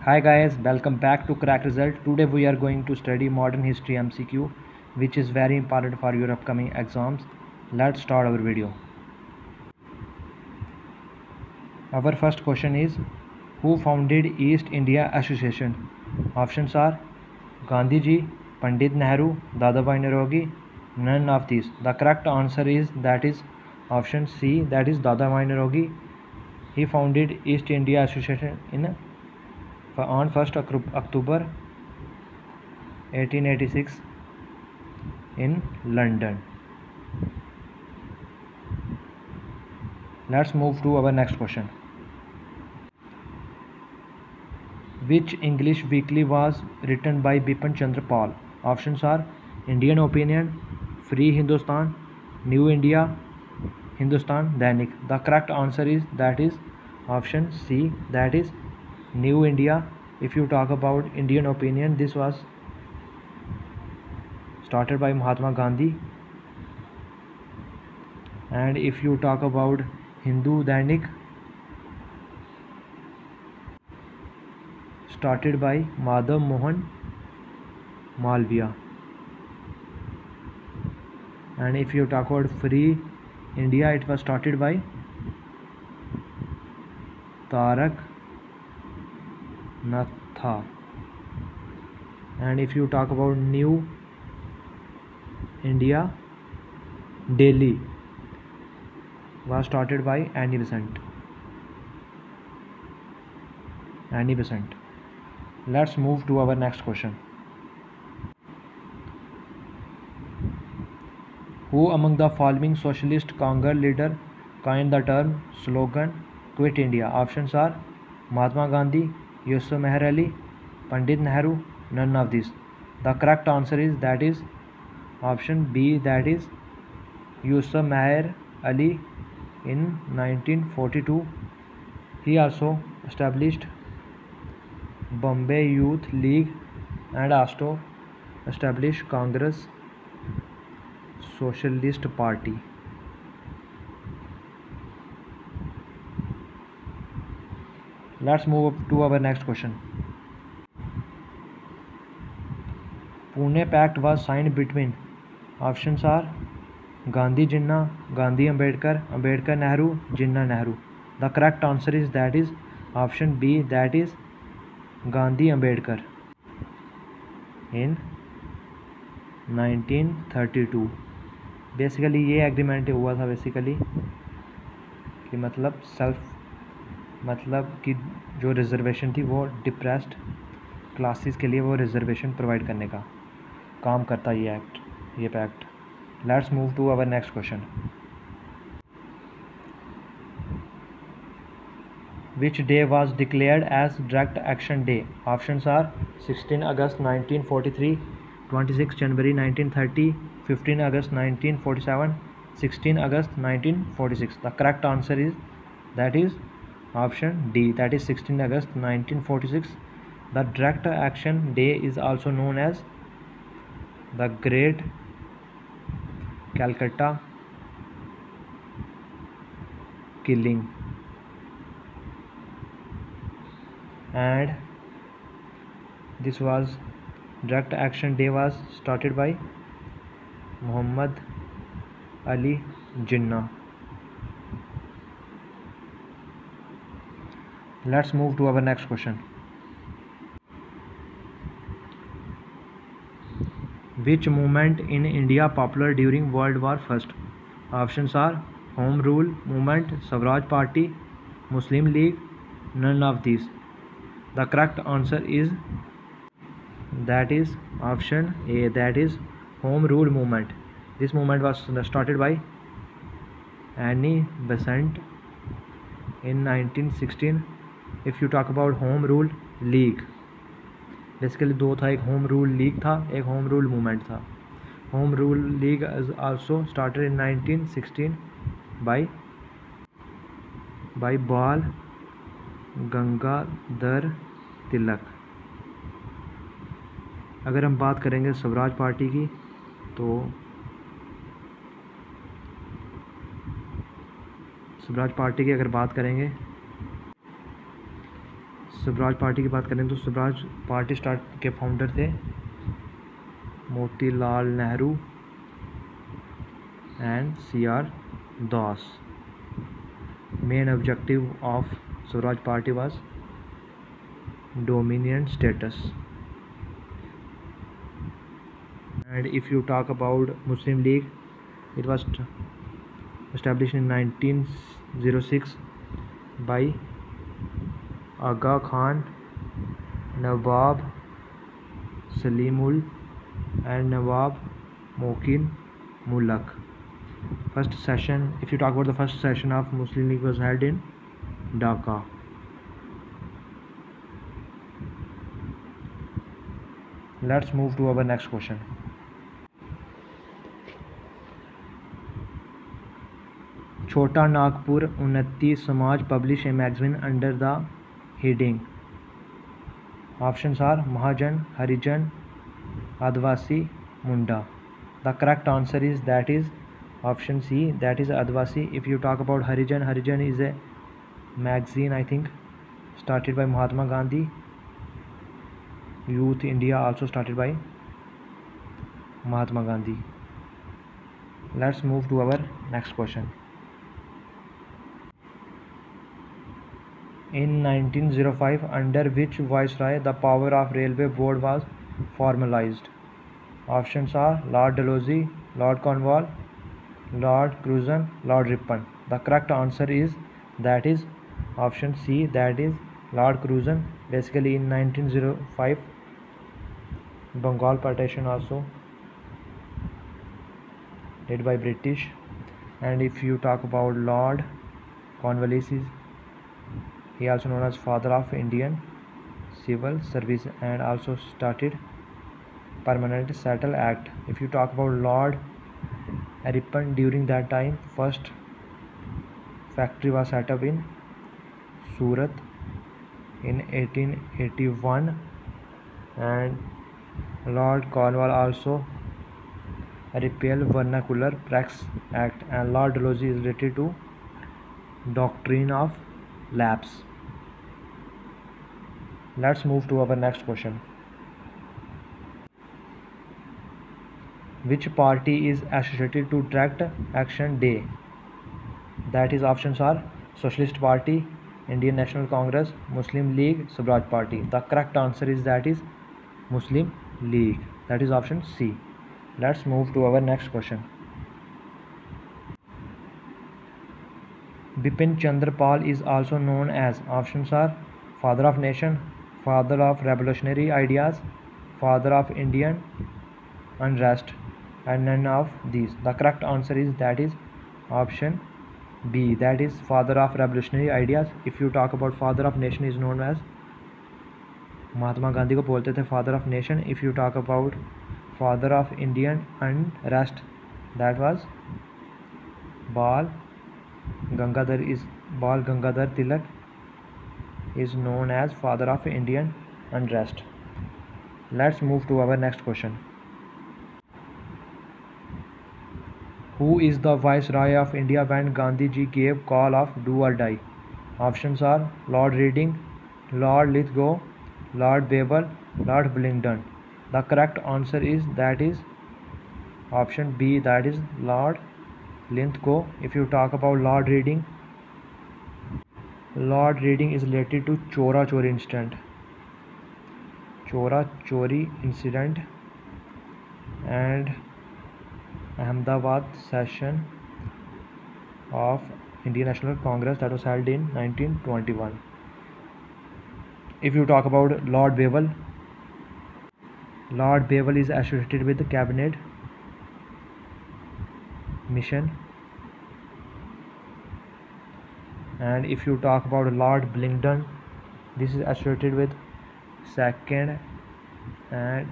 Hi guys, welcome back to Crack Result. Today we are going to study modern history MCQ, which is very important for your upcoming exams. Let's start our video. Our first question is, who founded East India Association? Options are Gandhi ji, Pandit Nehru, Dadabhai Naoroji, none of these. The correct answer is option C, that is Dadabhai Naoroji. He founded East India Association on 1st October 1886 in London. Let's move to our next question. Which English weekly was written by Bipin Chandra Pal? Options are Indian Opinion, Free Hindustan, New India, Hindustan Dainik. The correct answer is option C, that is New India. If you talk about Indian Opinion, this was started by Mahatma Gandhi, and if you talk about Hindu Dainik, started by Madhav Mohan Malviya, and if you talk about Free India, it was started by Tarak Natha, and if you talk about New India, Delhi was started by Annie Besant. Let's move to our next question. Who among the following socialist Congress leader coined the term slogan Quit India? Options are Mahatma Gandhi, Yusuf Meher Ali, Pandit Nehru, none of these. The correct answer is option B, that is Yusuf Meher Ali. In 1942, he also established Bombay Youth League and also established Congress Socialist Party. Let's move up to our next question. Pune Pact was signed between, options are Gandhi Jinnah, Gandhi Ambedkar, Ambedkar Nehru, Jinnah Nehru. The correct answer is option B, that is Gandhi Ambedkar in 1932. Basically ये agreement हुआ था basically कि मतलब कि जो reservation थी वो depressed classes के लिए वो रिजर्वेशन प्रोवाइड करने का काम करता ये pact. Let's move to our next question. Which day was declared as Direct Action Day? Options are 16 August 1943, 26 January 1930, 15 August 1947, 16 August 1946. The correct answer is option D, that is 16 August 1946. The Direct Action Day is also known as the Great Calcutta Killing, and this was Direct Action Day was started by Muhammad Ali Jinnah. Let's move to our next question. Which movement in India popular during World War I? Options are Home Rule Movement, Swaraj Party, Muslim League, none of these. The correct answer is option A, that is Home Rule Movement. This movement was started by Annie Besant in 1916. If you talk about Home Rule League, basically दो था, एक home Rule League था, एक home rule movement था. Home Rule League is also started in 1916 by Bal Gangadhar तिलक. अगर हम बात करेंगे स्वराज पार्टी की, तो स्वराज पार्टी की अगर बात करेंगे, स्वराज पार्टी की बात करें तो स्वराज पार्टी स्टार्ट के फाउंडर थे Motilal Nehru and CR Das. Main objective of Swaraj Party was dominion status. And if you talk about Muslim League, it was established in 1906 by Aga Khan, Nawab Salimul and Nawab Mokin Mulak. First session, if you talk about the first session of Muslim League, was held in Dhaka. Let's move to our next question. Chota Nagpur Unnati Samaj publish a magazine under the heading. Options are Mahajan, Harijan, Advasi, Munda. The correct answer is that is option C, that is Advasi. If you talk about Harijan, Harijan is a magazine, I think, started by Mahatma Gandhi. Youth India also started by Mahatma Gandhi. Let's move to our next question. In 1905, under which viceroy the power of railway board was formalized? Options are Lord Dalhousie, Lord Cornwall, Lord Curzon, Lord Ripon. The correct answer is that is option C, that is Lord Curzon. Basically in 1905, Bengal partition also did by British. And if you talk about Lord Cornwallis, he also known as father of Indian civil service and also started Permanent Settle Act. If you talk about Lord Ripon, during that time first factory was set up in Surat in 1881, and Lord Cornwall also repealed Vernacular Press Act, and Lord Dalhousie is related to doctrine of lapse. Let's move to our next question. Which party is associated to Direct Action Day? That is options are Socialist Party, Indian National Congress, Muslim League, Swaraj Party. The correct answer is that is Muslim League. That is option C. Let's move to our next question. Bipin Chandra Pal is also known as, options are Father of Nation, Father of Revolutionary Ideas, Father of Indian Unrest, and none of these. The correct answer is that is option B, that is Father of Revolutionary Ideas. If you talk about Father of Nation, is known as Mahatma Gandhi को बोलते थे father of nation. If you talk about father of Indian unrest, that was बाल गंगाधर तिलक is known as father of Indian unrest. Let's move to our next question. Who is the Viceroy of India when Gandhi ji gave call of do or die? Options are Lord Reading, Lord Lithgow, Lord Babel, Lord Wellington. The correct answer is that is option B, that is Lord Lithgow. If you talk about Lord Reading is related to Chora Chori incident and Ahmedabad session of Indian National Congress that was held in 1921. If you talk about Lord Babel is associated with the cabinet mission. And if you talk about Lord Wellington, this is associated with second and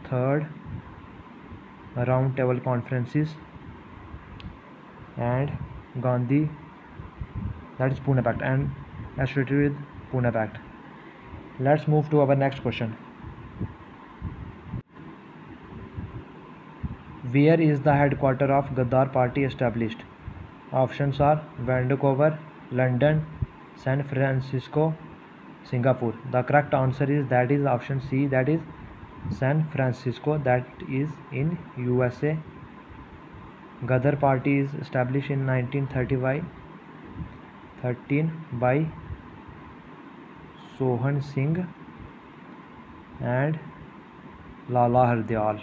third round table conferences and Gandhi, that is Pune Pact, and associated with Pune Pact. Let's move to our next question. Where is the headquarters of Gaddar Party established? Options are Vancouver, London, San Francisco, Singapore. The correct answer is that is option C, that is San Francisco, that is in USA. Ghadar Party is established in 1913 by Sohan Singh and Lala Hardyal.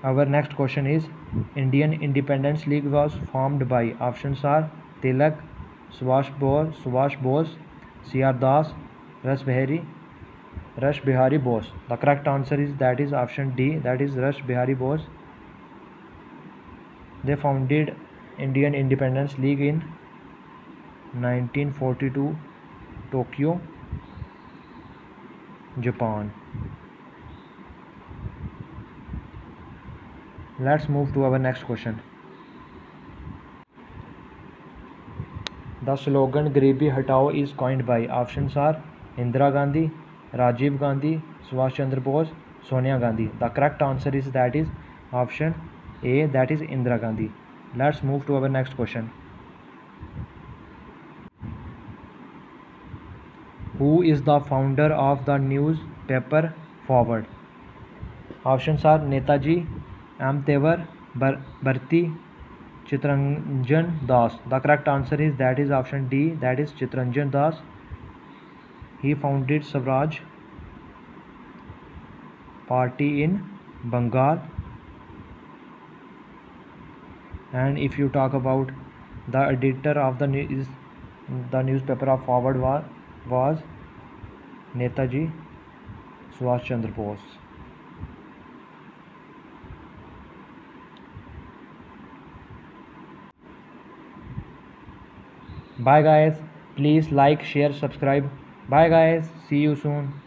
Our next question is, Indian Independence League was formed by, options are Tilak, Subhash Bose, C.R. Das, Rash Bihari Bose. The correct answer is that is option D, that is Rash Bihari Bose. They founded Indian Independence League in 1942, Tokyo, Japan. Let's move to our next question. The slogan Garibi Hatao is coined by, options are Indira Gandhi, Rajiv Gandhi, Subhash Chandra Bose, Sonia Gandhi. The correct answer is that is option A, that is Indira Gandhi. Let's move to our next question. Who is the founder of the newspaper Forward? Options are Netaji, M. Tevar, Bharti, Chitranjan Das. The correct answer is that is option D, that is Chitranjan Das. He founded Swaraj Party in Bengal. And if you talk about the editor of the newspaper of Forward was Netaji Subhash Chandra Bose. Bye guys, please like, share, subscribe. Bye guys, see you soon.